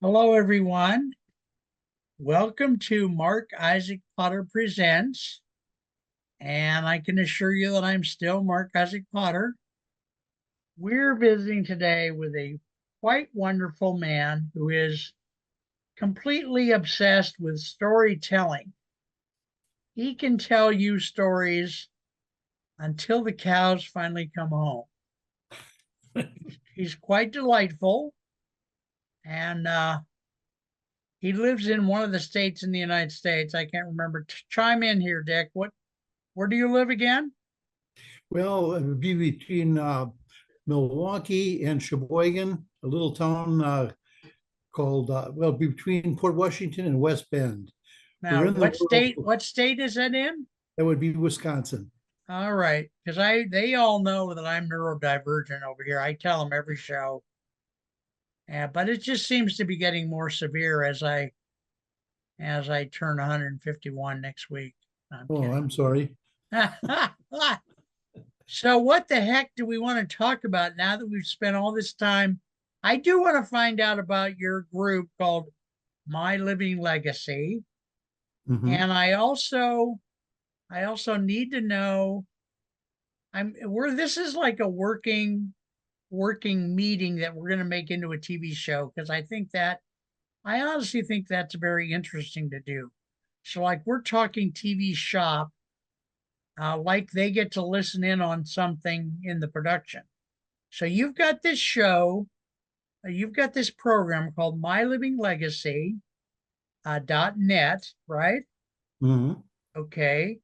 Hello, everyone. Welcome to Mark Isaac Potter Presents. And I can assure you that I'm still Mark Isaac Potter. We're visiting today with a quite wonderful man who is completely obsessed with storytelling. He can tell you stories until the cows finally come home. He's quite delightful, and he lives in one of the states in the United States. I can't remember. Chime in here, Dick. Where do you live again? Well, it would be between Milwaukee and Sheboygan, a little town called, well, between Port Washington and West Bend. Now, We're in the world, what state is that in? that would be Wisconsin. All right, because they all know that I'm neurodivergent over here. I tell them every show. But it just seems to be getting more severe as I turn 151 next week. I'm Oh, kidding. I'm sorry. So what the heck do we want to talk about now that we've spent all this time? I do want to find out about your group called My Living Legacy. Mhm. And I also need to know this is like a working meeting that we're going to make into a TV show because I honestly think that's very interesting to do. So like we're talking TV shop, like they get to listen in on something in the production. So you've got this show, you've got this program called My Living Legacy .net, right? Mhm. Okay.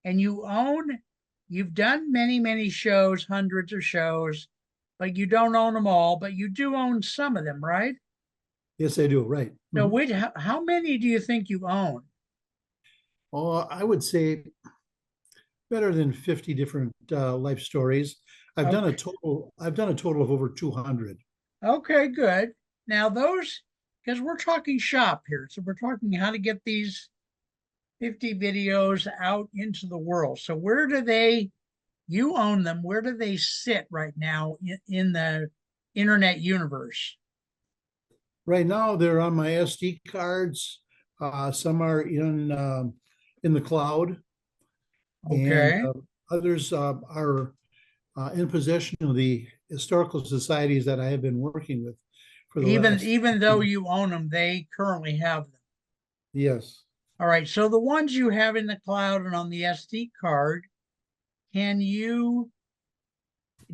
And you've done many shows, hundreds of shows, but you don't own them all, but you do own some of them, right? Yes, I do. Right. So Mhm. how many do you think you own? Oh, I would say better than 50 different life stories. Okay. I've done a total of over 200. Okay, good. Now those, because we're talking shop here, so we're talking how to get these 50 videos out into the world. So you own them, where do they sit right now in the internet universe? Right now, they're on my SD cards. Some are in the cloud, and Okay. others are in possession of the historical societies that I have been working with for the Even last. even though you own them, they currently have them. Yes. All right. So the ones you have in the cloud and on the SD card, can you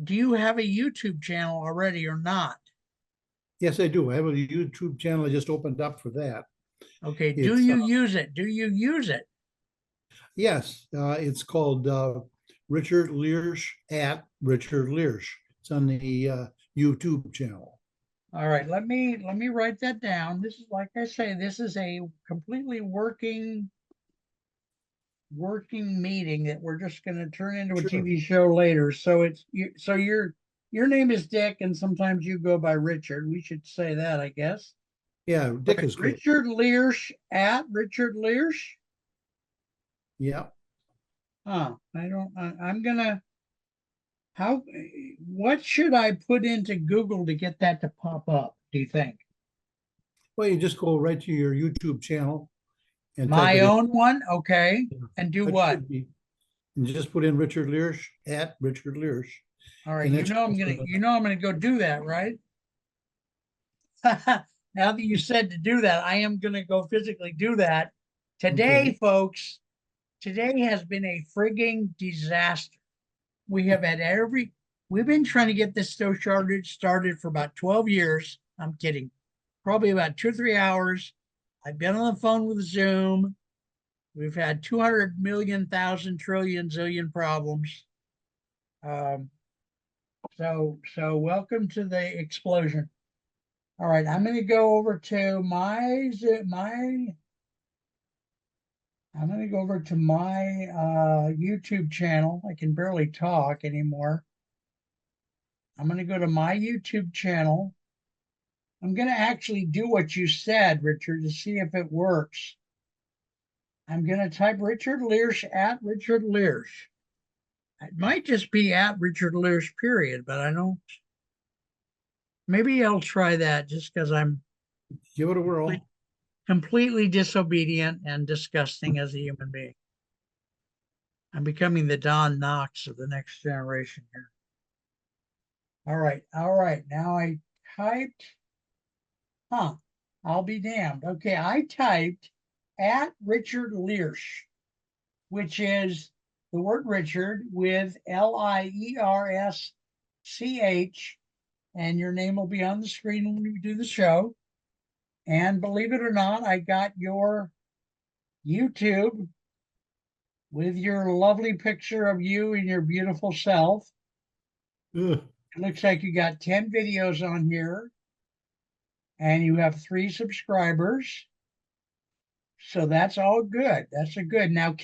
do you have a YouTube channel already or not? Yes, I do. I have a YouTube channel I just opened up for that. Okay. Do It's you use it? Do you use it? Yes, it's called Richard Liersch at Richard Liersch. It's on the YouTube channel. All right. Let me write that down. This is like I say, this is a completely working meeting that we're just going to turn into a Sure. TV show later. So it's you. So your name is Dick, and sometimes you go by Richard. We should say that, I guess. Yeah, All Dick right, is great. Richard Liersch at Richard Liersch. Yeah. I don't. I'm gonna. How? What should I put into Google to get that to pop up? Do you think Well, you just go right to your YouTube channel and type my it in. own one? Okay, and do That what? should be, and just put in Richard Liersch at Richard Liersch, All right, and that should open it up. I'm gonna go do that, right? Now that you said to do that, I am going to go physically do that. Today, Okay. folks, today has been a frigging disaster. We have had we've been trying to get this show started for about 12 years. I'm kidding. Probably about 2 or 3 hours. I've been on the phone with Zoom. We've had 200 million, thousand, trillion, zillion problems. Um, so welcome to the explosion. All right, I'm going to go over to I'm going to go over to my YouTube channel. I can barely talk anymore. I'm going to go to my YouTube channel. I'm going to actually do what you said, Richard, to see if it works. I'm going to type Richard Liersch at Richard Liersch. It might just be at Richard Liersch, period, but I don't. Maybe I'll try that just because I'm Give it a Complete- whirl. Completely disobedient and disgusting as a human being. I'm becoming the Don Knox of the next generation here. All right, all right. Now I typed, huh? I'll be damned. Okay, I typed at Richard Liersch, which is the word Richard with Liersch, and your name will be on the screen when we do the show. And believe it or not, I got your YouTube with your lovely picture of you and your beautiful self. Ugh. It looks like you got 10 videos on here and you have 3 subscribers. So that's all good. That's a good. Now,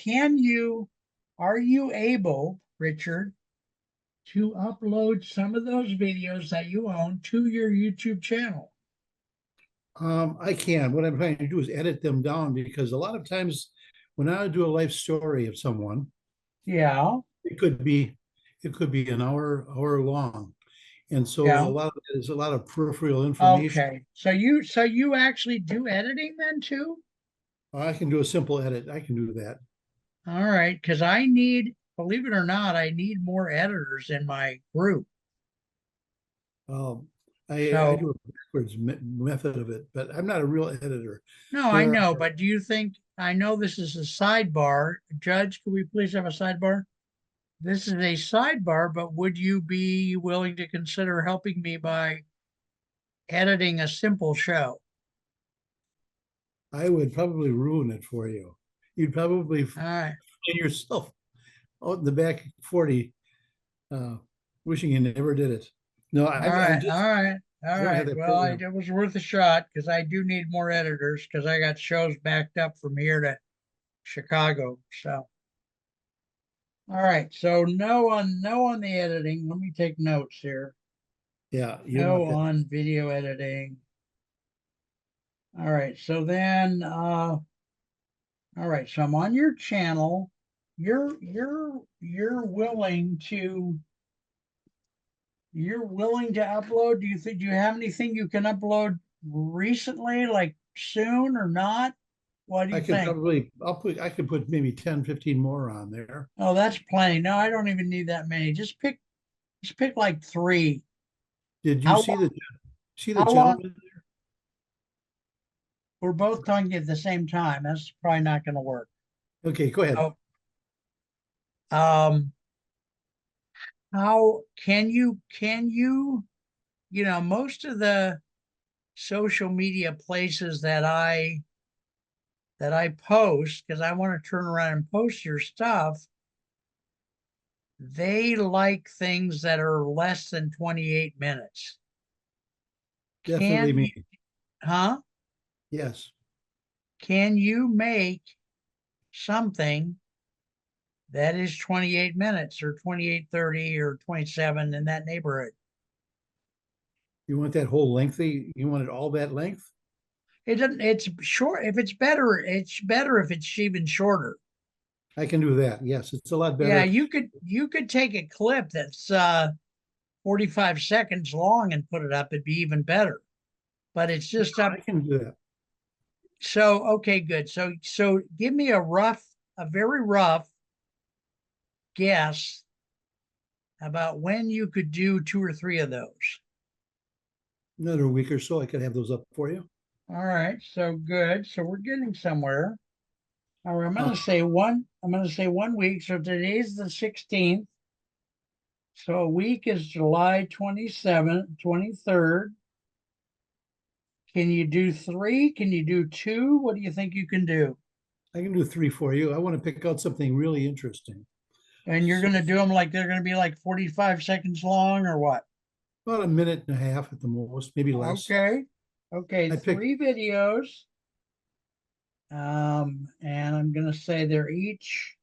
are you able, Richard, to upload some of those videos that you own to your YouTube channel? I can. What I'm trying to do is edit them down because a lot of times when I do a life story of someone, Yeah, it could be it could be an hour long. And so yeah. there's a lot of peripheral information. Okay. So you actually do editing then too? I can do a simple edit. I can do that. All right, because I need, believe it or not, I need more editors in my group. Um, I So do a backwards method of it, but I'm not a real editor. no, I There know, are, but do you think, I know this is a sidebar. Judge, can we please have a sidebar? This is a sidebar, but would you be willing to consider helping me by editing a simple show? I would probably ruin it for you. You'd probably All right, find yourself out in the back 40, uh, wishing you never did it. No, all right, all right, I all don't have right. that Well, program. it was worth a shot because I do need more editors because I got shows backed up from here to Chicago. So, all right. So no on the editing. Let me take notes here. Yeah, you don't No want that. on video editing. All right. So then, all right. So I'm on your channel. You're willing to upload. Do you have anything you can upload recently, like soon or not? What do you think? I could put maybe 10, 15 more on there. Oh, that's plenty. No, I don't even need that many. Just pick like 3. Did you How see the how long? gentleman? We're both talking at the same time. That's probably not going to work. Okay, go ahead. Oh, um, how most of the social media places that I post because I want to turn around and post your stuff, they like things that are less than 28 minutes. Definitely Can you, me. huh? Yes. Can you make something that is 28 minutes or 28:30 or 27 in that neighborhood? You want that whole lengthy? You want it all that length? It doesn't, it's short. If it's better if it's even shorter. I can do that. Yes, it's a lot Yeah, better. you could take a clip that's 45 seconds long and put it up. It'd be even better. But it's just up. I can do that. So, okay, good. So give me a very rough guess about when you could do 2 or 3 of those. Another week or so, I could have those up for you. All right, so good. So we're getting somewhere. All right, Uh, I'm gonna say 1 week. So today's the 16th. So a week is July 27th, 23rd. Can you do 3? Can you do 2? What do you think you can do? I can do 3 for you. I want to pick out something really interesting. And you're So gonna do them like they're gonna be like 45 seconds long or what? about a minute and a half at the most, maybe less. Okay. Okay, I picked 3 videos. And I'm gonna say they're each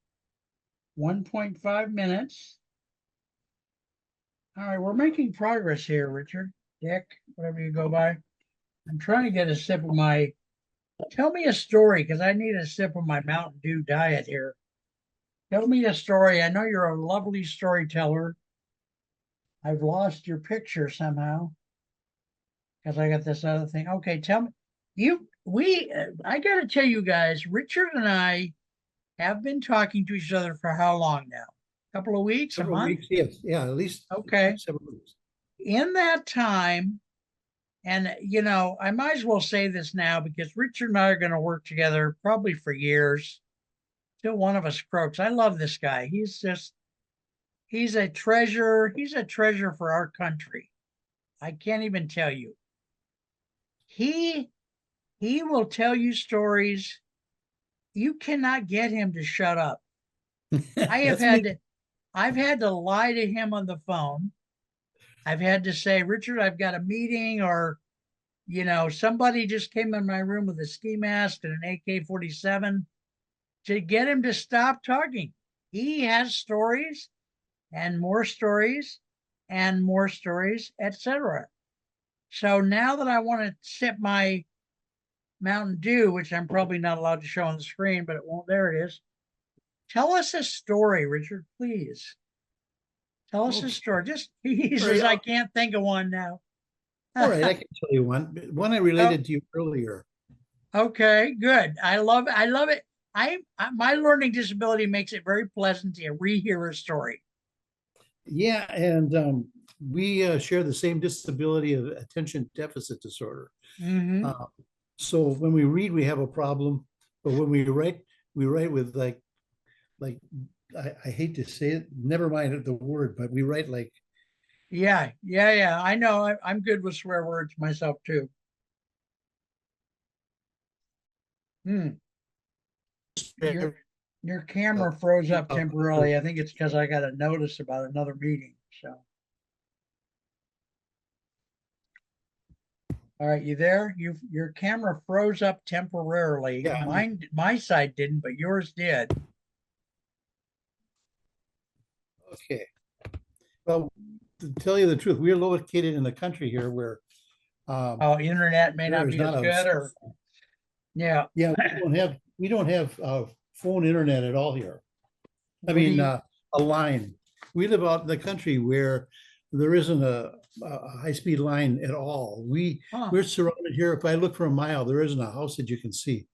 1.5 minutes. All right, we're making progress here, Richard, Dick, whatever you go by. I'm trying to get a sip of my, tell me a story, because I need a sip of my Mountain Dew diet here. Tell me a story. I know you're a lovely storyteller. I've lost your picture somehow because I got this other thing. Okay, I got to tell you guys, Richard and I have been talking to each other for how long now? A couple of weeks, a Several month? weeks, yes, yeah, at least Okay. several weeks. In that time, and I might as well say this now because Richard and I are going to work together probably for years till one of us croaks. I love this guy. He's a treasure. He's a treasure for our country. I can't even tell you. He he will tell you stories. You cannot get him to shut up. I have That's had me. to I've had to lie to him on the phone. I've had to say, Richard, I've got a meeting, or somebody just came in my room with a ski mask and an AK-47 to get him to stop talking. He has stories and more stories and more stories, etc. So now that I want to sip my Mountain Dew, which I'm probably not allowed to show on the screen, but it won't. There it is. Tell us a story, Richard, please. Tell us a Okay, story. Just he all right, says I can't think of one now. all right, I can tell you one I Oh, related to you earlier. okay, good. I love it. My learning disability makes it very pleasant to rehear a story. Yeah, and we share the same disability of attention deficit disorder. Mm-hmm. Uh, so when we read, we have a problem, but when we write with like I hate to say it, never mind the word, but we write like Yeah, yeah, yeah. I know. I'm good with swear words myself too. Hmm. Your your camera froze up temporarily. I think it's because I got a notice about another meeting. So, all right, you there? Your camera froze up temporarily. yeah. My side didn't, but yours did. Okay. Well, to tell you the truth, we're located in the country here where Oh, internet may there not is be as not a good, or yeah. yeah, we don't have phone internet at all here. I What do mean, you? a line. We live out in the country where there isn't a high-speed line at all. Huh. We're surrounded here. If I look for a mile, there isn't a house that you can see.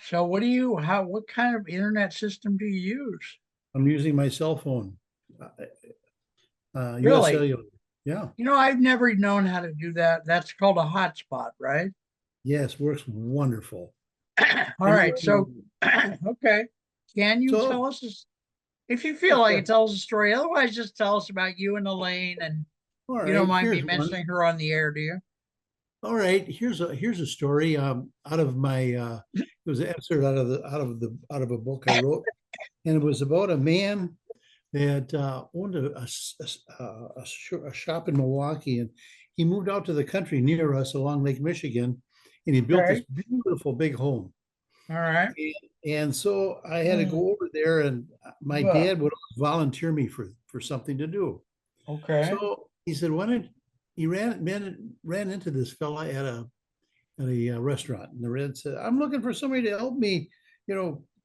So what do you? How? What kind of internet system do you use? I'm using my cell phone, US Really? Cellular. Yeah, I've never known how to do that. That's called a hotspot, right? yes, works wonderful. All right. Anyway, So, okay. Can you so tell us, if you feel like it, tell us a story? Otherwise, just tell us about you and Elaine, and all you don't right, mind me here's one. mentioning her on the air, do you? All right, here's a story out of my it was an excerpt out of a book I wrote, and it was about a man that owned a shop in Milwaukee, and he moved out to the country near us along Lake Michigan, and he built this Okay. beautiful big home. All right. And so I had to Mm. go over there, and my Well, dad would volunteer me for something to do. okay. So he said, "Why don't he ran into this fella at a restaurant, and the red said, "I'm looking for somebody to help me,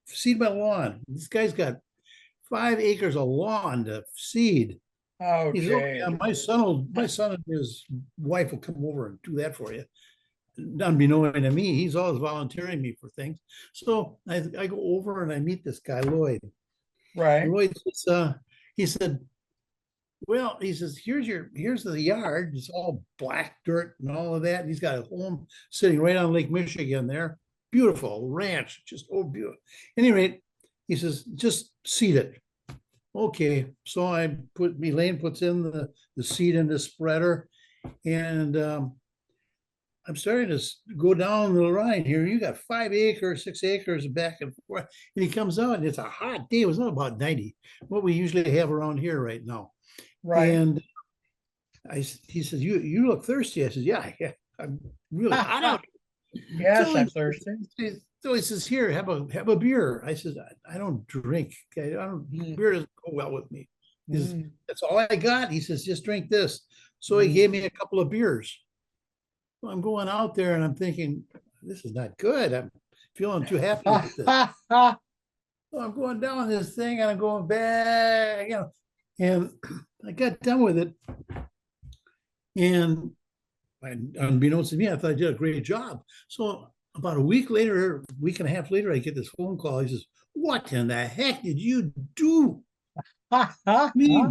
seed my lawn. This guy's got 5 acres of lawn to seed." He says, "Oh yeah, Okay. my son and his wife will come over and do that for you." Unbeknown to me, he's always volunteering me for things. So I go over and I meet this guy, Lloyd. And Right. Lloyd says, he said, "Well," he says, here's the yard. It's all black dirt and all of that. And he's got a home sitting right on Lake Michigan there. Beautiful ranch, just beautiful. Anyway, he says, "Just seed it." Okay. So Elaine puts in the seed in the spreader, and I'm starting to go down the line here. You got 5 acres, 6 acres back and forth. And he comes out, and it's a hot day. It was not about 90, what we usually have around here right now. Right. And he says, "You look thirsty." I said, "Yeah, yeah, I'm really hot out." Yes, So I'm thirsty. he says, "Here, have a beer." I said, I don't drink. Okay, Mm, beer doesn't go well with me." He says, mm, "That's all I got." He says, "Just drink this." So he mm. gave me a couple of beers. So I'm going out there and I'm thinking, this is not good. I'm feeling too happy with this. So I'm going down this thing and I'm going back, and I got done with it. And And unbeknownst to me, I thought I did a great job. So about a week later, week and a half later, I get this phone call. He says, "What in the heck did you do?" Ha, ha, ha. Me.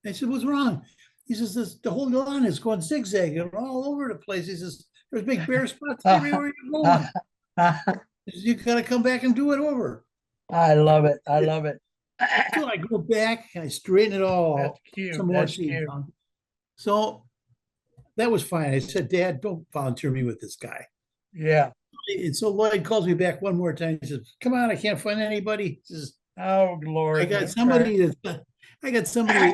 I said, "What's wrong?" He says, the whole lawn is going zigzagging all over the place. He says, "There's big bare spots everywhere you're going." He says, "You gotta come back and do it over." I love it. I love it. So I go back and I straighten it all That's out, cute. some more That's seeds cute. down. So that was fine. I said, "Dad, don't volunteer me with this guy." Yeah. And so Lloyd calls me back one more time. He says, "Come on, I can't find anybody." He says, Oh, I Lord. got Okay. somebody that I got somebody,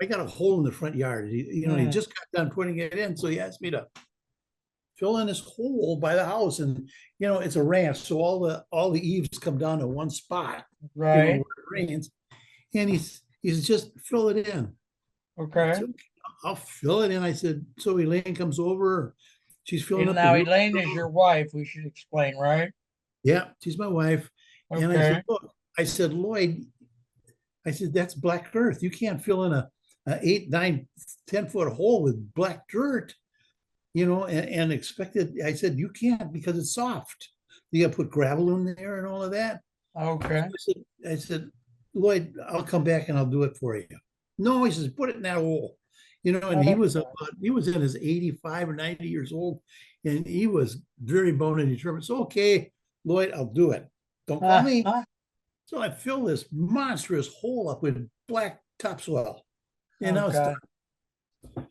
I got a hole in the front yard. He Mm, just got done putting it in. So he asked me to fill in this hole by the house. And it's a ranch. So all the eaves come down to one spot, where right. it rains. And he's just fill it in. I Okay. said, "Okay, I'll fill it in." I said, so Elaine comes over, she's filling up the Now, room. Elaine is your wife. We should explain, right? Yeah, she's my wife. And I said, Okay. "Look," I said, "Lloyd," I said, "that's black earth. You can't fill in a 8, 9, 10 foot hole with black dirt, and expect it." I said, "You can't because it's soft. You got to put gravel in there and all of that." So Okay. I said, "Lloyd, I'll come back and I'll do it for you." No, he says, "Put it in that hole." And he Oh, was he was in his 85 or 90 years old, and he was very bone and determined. So, "Okay, Lloyd, I'll do it. Don't call me." uh, So I fill this monstrous hole up with black topsoil. And oh, now it's done. God.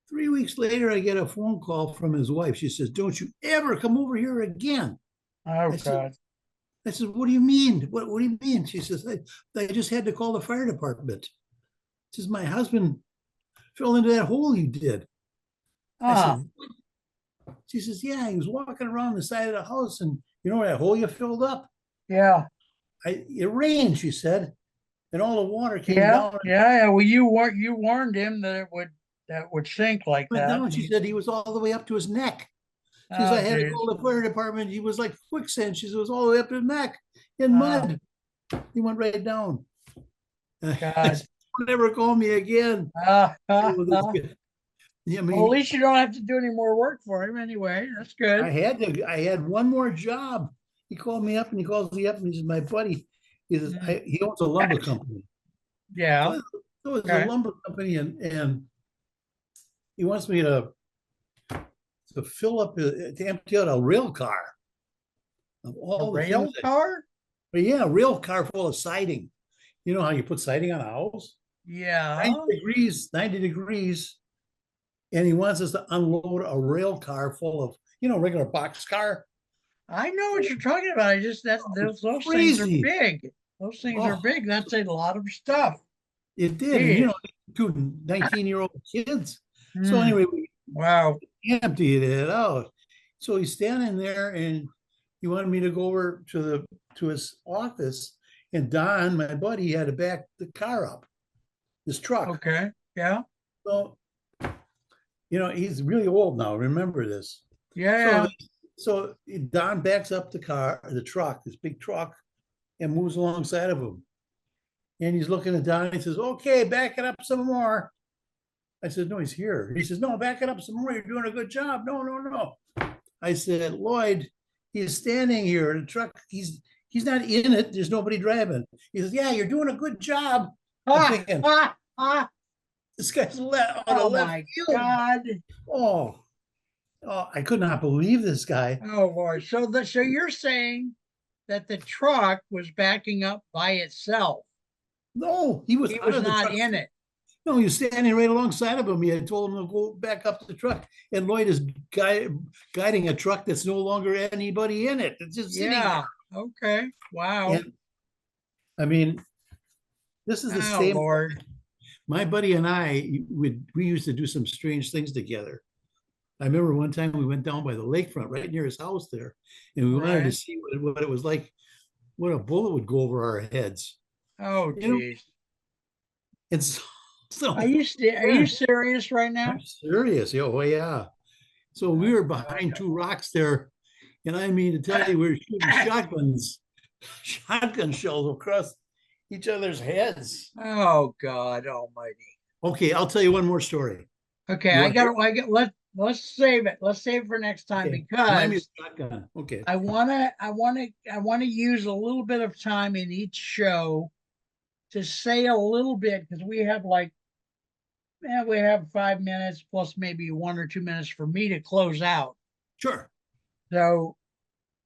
3 weeks later, I get a phone call from his wife. She says, "Don't you ever come over here again." Oh, I said, God. "What do you mean? What do you mean?" She says, I just had to call the fire department." She says, "My husband fell into that hole you did." I Ah, said, she says, "Yeah, he was walking around the side of the house, and you know that hole you filled up? yeah. It rained," she said, "and all the water came Yeah. down and Yeah. Yeah. Well, you warned him that that would sink like went that. down." She said, "He was all the way up to his neck." She says, Oh, "I had to geez. call the fire department. He was like quicksand." She says, "It was all the way up to his neck in Oh, mud. He went right down." I God. said, "Don't ever call me again." Ah, With this ah. guy. Yeah, I Well, at mean, least you don't have to do any more work for him anyway. That's good. I had one more job. He called me up and he calls me up and he says, "My buddy," he says, Mm, he owns a lumber company. yeah. So it's a Okay. lumber company, and he wants me to fill up, to empty out a rail car of A all the things rail car? but yeah, a rail car full of siding. You know how you put siding on a house? 90 Yeah. degrees, 90 degrees. And he wants us to unload a rail car full of, regular box car. I know what you're talking about. I just that those things are Crazy. big. Those things are Oh, big. That's a lot of stuff. it did. And, Jeez. two 19-year-old kids. So Hmm. anyway, we Wow. emptied it out. So he's standing there and he wanted me to go over to his office. And Don, my buddy, had to back the car up, this truck. Okay. Yeah. So, he's really old now. Remember this. So, Yeah. so Don backs up the truck, this big truck, and moves alongside of him. And he's looking at Don and he says, "Okay, back it up some more." I said, "No, he's here." He says, "No, back it up some more. You're doing a good job." "No, no, no." I said, "Lloyd, he's standing here. The truck, he's not in it. There's nobody driving." He says, "Yeah, you're doing a good job." I'm Ah, thinking, ah, ah. this guy's on the Oh left my field. God. Oh, I could not believe this guy. Oh boy. So you're saying that the truck was backing up by itself. No, he was He out was of the not truck. in it. No, he was standing right alongside of him. He had told him to go back up the truck. And Lloyd is guiding a truck that's no longer anybody in it. It's just sitting there. Yeah. Okay. Wow. And I mean, this is the Oh same. Lord. My buddy and we used to do some strange things together. I remember one time we went down by the lakefront right near his house there, and we wanted to Right. see what it was like when a bullet would go over our heads. Oh You know, geez. and so, Are so you serious right now? I'm serious. Oh yeah. So we Oh were God. behind two rocks there, and I mean to tell you, we were shooting shotgun shells across each other's heads. Oh God Almighty. Okay, I'll tell you one more story. Okay, You want to hear? I got let let's save it. Let's save it for next time Okay, remind me of because shotgun. Okay, I wanna use a little bit of time in each show to say a little bit because we have 5 minutes plus maybe 1 or 2 minutes for me to close out. sure. So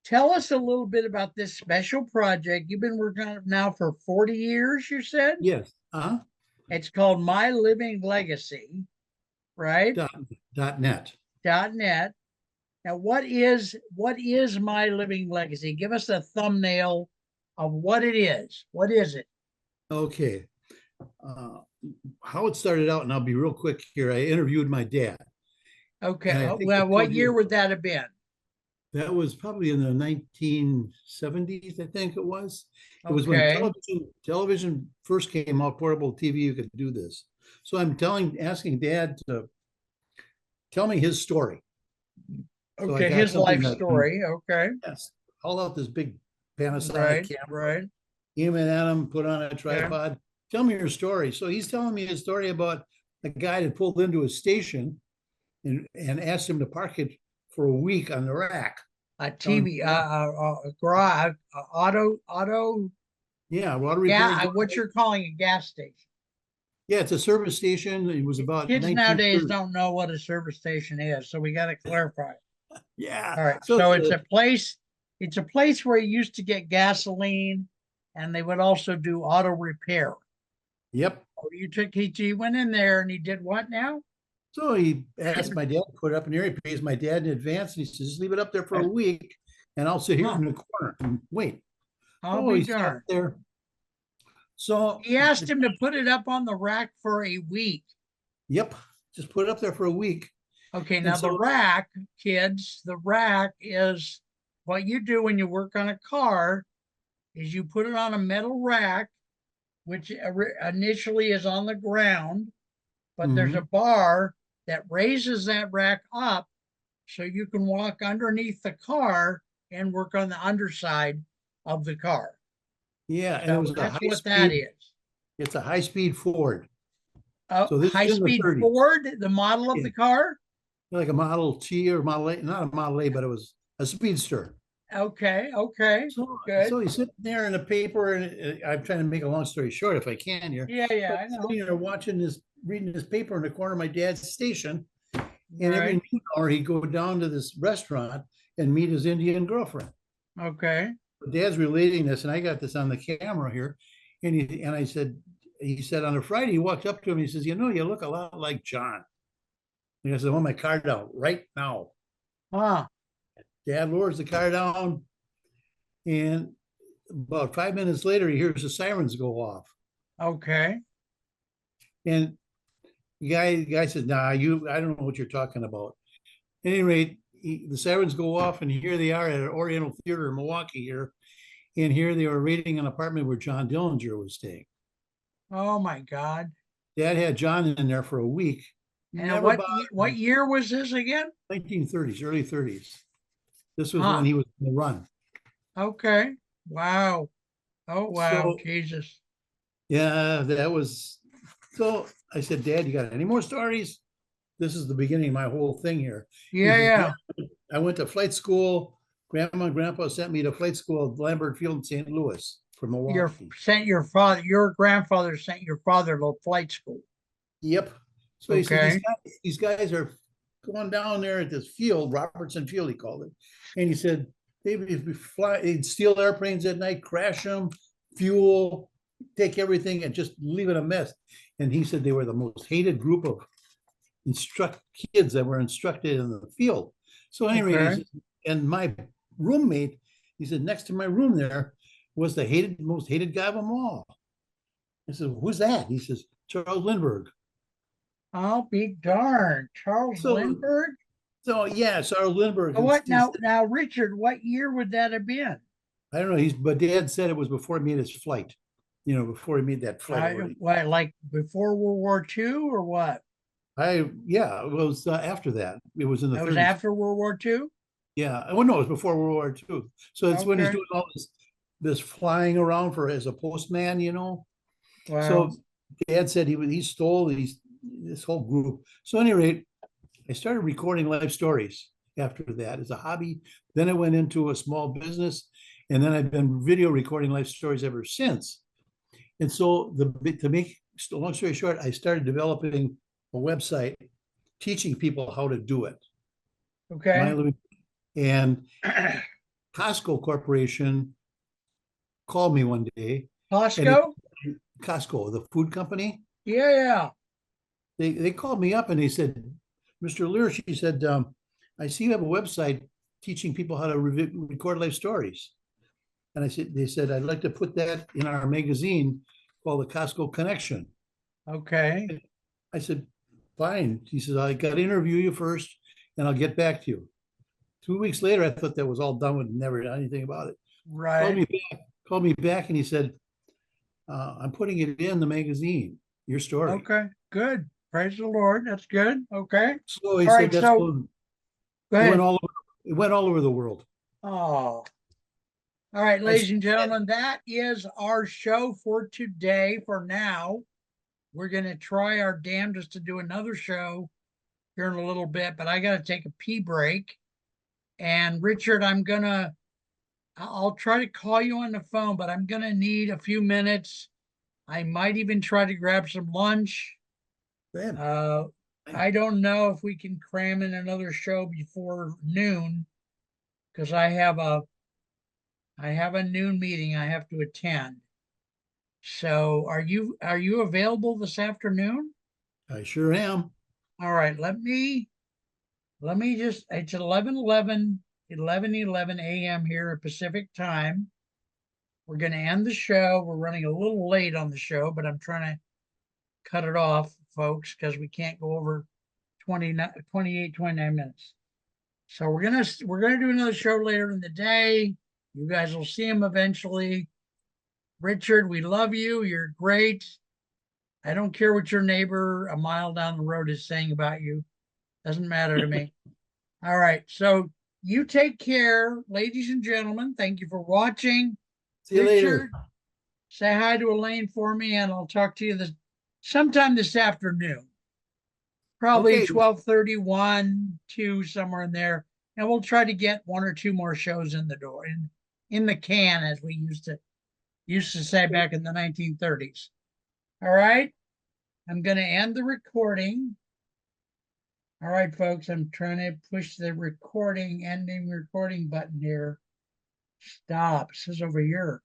tell us a little bit about this special project. You've been working on it now for 40 years, you said? Yes. Uh-huh. It's called My Living Legacy, right? Dot, dot net. .net. Now, what is My Living Legacy? Give us a thumbnail of what it is. What is it? Okay. Uh, how it started out, and I'll be real quick here. I interviewed my dad, Okay. and I think I Well, what told year you would that have been? that was probably in the 1970s, I think it was. It was when Okay. television first came out, portable TV, you could do this. So I'm asking Dad to tell me his story. So I Okay. got His something life that story. Okay. yes, hauled out this big Panasonic Right. camera, Right. him and Adam put on a Okay. tripod. Tell me your story. So he's telling me his story about a guy that pulled into a station and asked him to park it for a week on the rack. A Down, TV, garage, auto, yeah, water repair. what you're calling a gas station. Yeah, it's a service station. It was about Kids nowadays 1930. don't know what a service station is, so we got to clarify. Yeah. All right. So So it's a place where you used to get gasoline and they would also do auto repair. yep. Oh, he went in there and he did what now? So he asked my dad to put it up in the area. He pays my dad in advance, and he says, just leave it up there for a week, and I'll sit here Huh, in the corner and wait. I'll Oh, be he sat darned. there. So, He asked him to put it up on the rack for a week. yep, just put it up there for a week. Okay, And now the so, rack, kids, the rack is what you do when you work on a car is you put it on a metal rack, which initially is on the ground, but there's a mhm. bar that raises that rack up so you can walk underneath the car and work on the underside of the car. Yeah, and it So was a that's high what that speed, is. it's a high speed Ford. A So this is high in the speed 30s. Ford, the model of Yeah, the car. like a Model T or Model A, not a Model A, but it was a speedster. Okay, okay, So good. he's sitting there in the paper, and I'm trying to make a long story short if I can here. Yeah, yeah, But I I'm know. sitting there watching this, reading this paper in the corner of my dad's station, and every Right. noon hour he'd go down to this restaurant and meet his Indian girlfriend. Okay. Dad's relating this, and I got this on the camera here, and I said, he said on a Friday he walked up to him. He says, you know, you look a lot like John. And I said, I want my car down right now. Huh. Dad lowers the car down, and about 5 minutes later, he hears the sirens go off. Okay. And the guy says, nah, I don't know what you're talking about. At any rate, the sirens go off, and here they are at an Oriental Theater in Milwaukee here. And here they were raiding an apartment where John Dillinger was staying. Oh my God. Dad had John in there for a week. And Never bothered what him. year was this again? 1930s, early 30s. This was when Huh. he was in the run. Okay. Wow. Oh wow. So Jesus. yeah, that was so I said, Dad, you got any more stories? This is the beginning of my whole thing here. He Yeah, says, yeah. yeah, I went to flight school. Grandma and grandpa sent me to flight school at Lambert Field in St. Louis from Your Milwaukee. sent your father, your grandfather sent your father to flight school. Yep. So he said, Okay. these guys are going down there at this field, Robertson Field, he called it. And he said, they'd steal airplanes at night, crash them, fuel, take everything and just leave it a mess. And he said they were the most hated group of kids that were instructed in the field. So anyway, Okay. and my roommate, he said, next to my room there was the most hated guy of them all. I said, who's that? He says, Charles Lindbergh. I'll be darned. Charles So, Lindbergh? so yeah, Charles Lindbergh. What now, Richard, what year would that have been? I don't know. But Dad said it was before he made his flight. You know, before he made that flight already. What, like before World War II or what? Yeah, it was after that. It was in the That was 30s. after World War II? Yeah, well, no, it was before World War II. So it's when he's Okay. doing all this flying around for as a postman, you know. Wow. So Dad said he stole this whole group. So at any rate, I started recording life stories after that as a hobby. Then I went into a small business, and then I've been video recording life stories ever since. And so to make a long story short, I started developing a website teaching people how to do it. Okay. And Costco Corporation called me one day, and Costco? Costco, the food company, Yeah, yeah. they called me up and they said, Mr. Liersch, she said, I see you have a website teaching people how to record life stories. And they said, I'd like to put that in our magazine called the Costco Connection. Okay. I said, fine. He says, I got to interview you first and I'll get back to you. 2 weeks later, I thought that was all done with, never done anything about it. Right. Called me back and he said, I'm putting it in the magazine, your story. Okay. Good. Praise the Lord. That's good. Okay. So he All said, right. that's So cool. go It went ahead. all over, it went all over the world. Oh, all right, I ladies and gentlemen, that is our show for today. For now, we're going to try our damnedest to do another show here in a little bit, but I got to take a pee break. And Richard, I'll try to call you on the phone, but I'm going to need a few minutes. I might even try to grab some lunch. Man, Uh, I don't know if we can cram in another show before noon because I have a noon meeting I have to attend. So are you available this afternoon? I sure am. All right, let me just it's 11 a.m. here at Pacific time. We're going to end the show. We're running a little late on the show, but I'm trying to cut it off, folks, because we can't go over 29, 28, 29 minutes. So we're gonna do another show later in the day. You guys will see him eventually. Richard, we love you. You're great. I don't care what your neighbor a mile down the road is saying about you. Doesn't matter to me. All right. So you take care, ladies and gentlemen. Thank you for watching. See you later. Richard, say hi to Elaine for me, and I'll talk to you sometime this afternoon. Probably Okay. 12:31 to somewhere in there. And we'll try to get one or two more shows in the door, in the can, as we used to say back in the 1930s. All right. I'm going to end the recording. All right, folks, I'm trying to push the ending recording button here. Stop. This is over here.